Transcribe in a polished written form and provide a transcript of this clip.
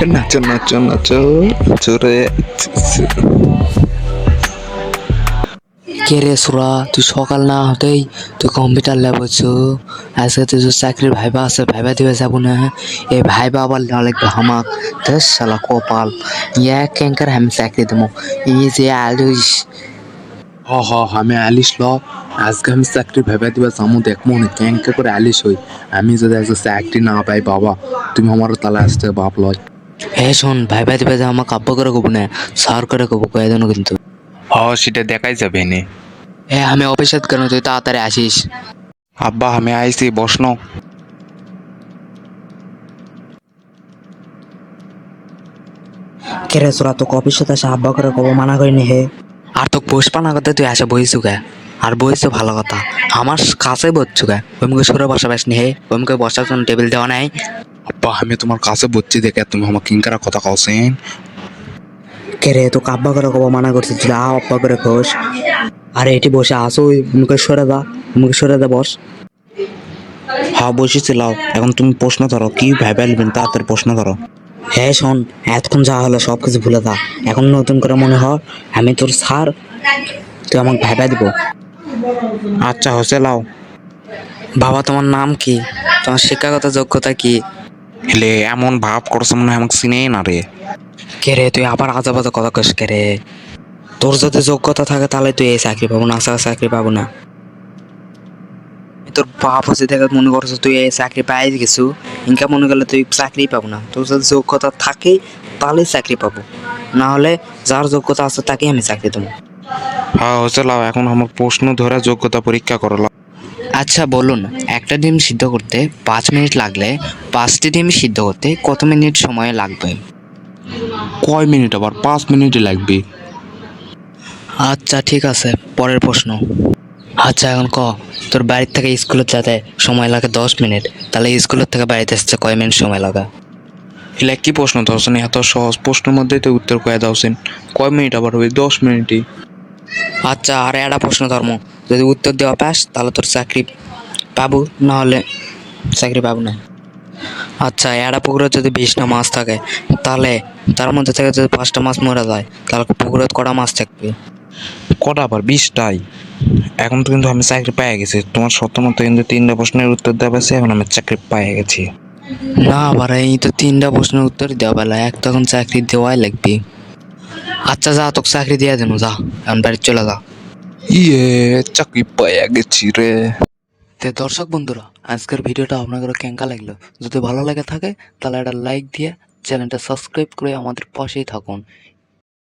নাচো নাচো নাচো জোরে। কে রে সুরা, তুই সকাল না হতেই তুই কম্পিউটার ল্যাব হচ্ছো। আজকে তুই যে চাকরির ভাইবা আছে, ভাইবা দিবে যাবো না। এই ভাইবা আবার না লাগবে হামাক। দেশ শালা কপাল, ইয়া ক্যাঙ্কার আমি চাকরি দেবো। ই যে আলুস আমি আলিশ ল। আজকে আমি চাকরি ভেবে দিবা যামু, দেখবো না ক্যাঙ্কা করে আলিশ হই। আমি যদি আজকে চাকরি না পাই বাবা, তুমি আমার তালে আসতে বাপ লয়। হে শোন, ভাইবা দিবে যা আমাকে আব্বা করে কবো না, সার করে কবো, কয়ে দেন কিন্তু। সেটা দেখাই যাবে নে। এ আমি অফিসে কেন, তুই তাড়াতাড়ি আসিস। আব্বা আমি আইছি, বসনো। কে রে সুরা, তো অফিসে আসে আব্বা করে কবো, মানা করিনি হে। আর তো বসপা না করতে তুই আসে বইছু গে, আর বইছো ভালো কথা, আমার কাছে বসছু গে। ওই মুখে সরে বসা পাসনি হে, ওই মুখে বসার জন্য টেবিল দেওয়া নাই। আব্বা আমি তোমার কাছে বলছি দেখে তুমি আমার কিঙ্কারা কথা কওছেন। কে রে, তো আব্বা করে কবো মানা করছিস, তুই আ আব্বা করে খোস। আরে এটি বসে আসো, ওই মুখে সরে দা, মুখে সরে দা বস। হ্যাঁ বসেছিলাম, এখন তুমি প্রশ্ন ধরো, কি ভাইবা নেবেন তাড়াতাড়ি প্রশ্ন ধরো। হ্যাঁ শোন, এতক্ষণ যা হলো সব কিছু ভুলে দা, এখন নতুন করে মনে হয় আমি তোর স্যার, তুই আমাকে ভাইবা দিব। আচ্ছা হসে লাও। বাবা তোমার নাম কি, তোমার শিক্ষাগত যোগ্যতা কি? হেলে এমন ভাব করছো মনে হয় আমাকে চিনেই না রে। কে রে, তুই আবার আজে বাজে কথা কস কে রে? তোর যদি যোগ্যতা থাকে তাহলে তুই এই চাকরি পাবো না, আশা চাকরি পাবো না। তোর বাপ হচ্ছে দেখে মনে করছো তুই এই চাকরি পাই গেছু, ইনকা মনে করলে তুই চাকরি পাবো না। তোর যদি যোগ্যতা থাকে তাহলেই চাকরি পাবো, না হলে যার যোগ্যতা আছে তাকেই আমি চাকরি দেবো। হ্যাঁ হসে লাও, এখন আমার প্রশ্ন ধরে যোগ্যতা পরীক্ষা করো লাও। আচ্ছা বলুন, একটা ডিম সিদ্ধ করতে 5 মিনিট লাগলে 5টি ডিম সিদ্ধ করতে কত মিনিট সময় লাগবে? কয় মিনিট, আবার 5 মিনিটই লাগবে? আচ্ছা ঠিক আছে, পরের প্রশ্ন। আচ্ছা এখন ক, তোর বাড়ির থেকে স্কুলে যেতে সময় লাগে 10 মিনিট, তাহলে স্কুলের থেকে বাড়িতে আসতে কয় মিনিট সময় লাগা? এলে কি প্রশ্ন ধরছেন, এত সহজ প্রশ্নের মধ্যেই তো উত্তর কয়ে দাওছেন। কয় মিনিট আবার হবে? 10 মিনিটই। আচ্ছা আর একটা প্রশ্ন ধর্ম, যদি উত্তর দেওয়া পাস তাহলে তোর চাকরি পাবো, না হলে চাকরি পাবো না। আচ্ছা একটা পুকুরে যদি 20টা মাছ থাকে, তাহলে তার মধ্যে থেকে যদি 5টা মাছ মরে যায়, তাহলে পুকুরে কটা মাছ থাকবে? কটা, আবার 20টাই? এখন তো কিন্তু আমি চাকরি পেয়ে গেছি, তোমার সত্য মতো কিন্তু 3টা প্রশ্নের উত্তর দেওয়া পেয়েছি, এখন আমি চাকরি পেয়ে গেছি। না আবার এই তো 3টা প্রশ্নের উত্তর দেওয়া বেলা, এক তখন চাকরি দেওয়াই লাগবে। আচ্ছা যা, তোকে চাকরি দিয়ে দেবো, যা এখন বাড়ি চলে যা। ইয়ে, চাকরি পেয়ে গেছি রে। তো দর্শক বন্ধুরা, আজকের ভিডিওটা আপনাদের কেঙ্কা লাগলো, যদি ভালো লাগে থাকে তাহলে একটা লাইক দিয়ে চ্যানেলটা সাবস্ক্রাইব করে আমাদের পাশেই থাকুন।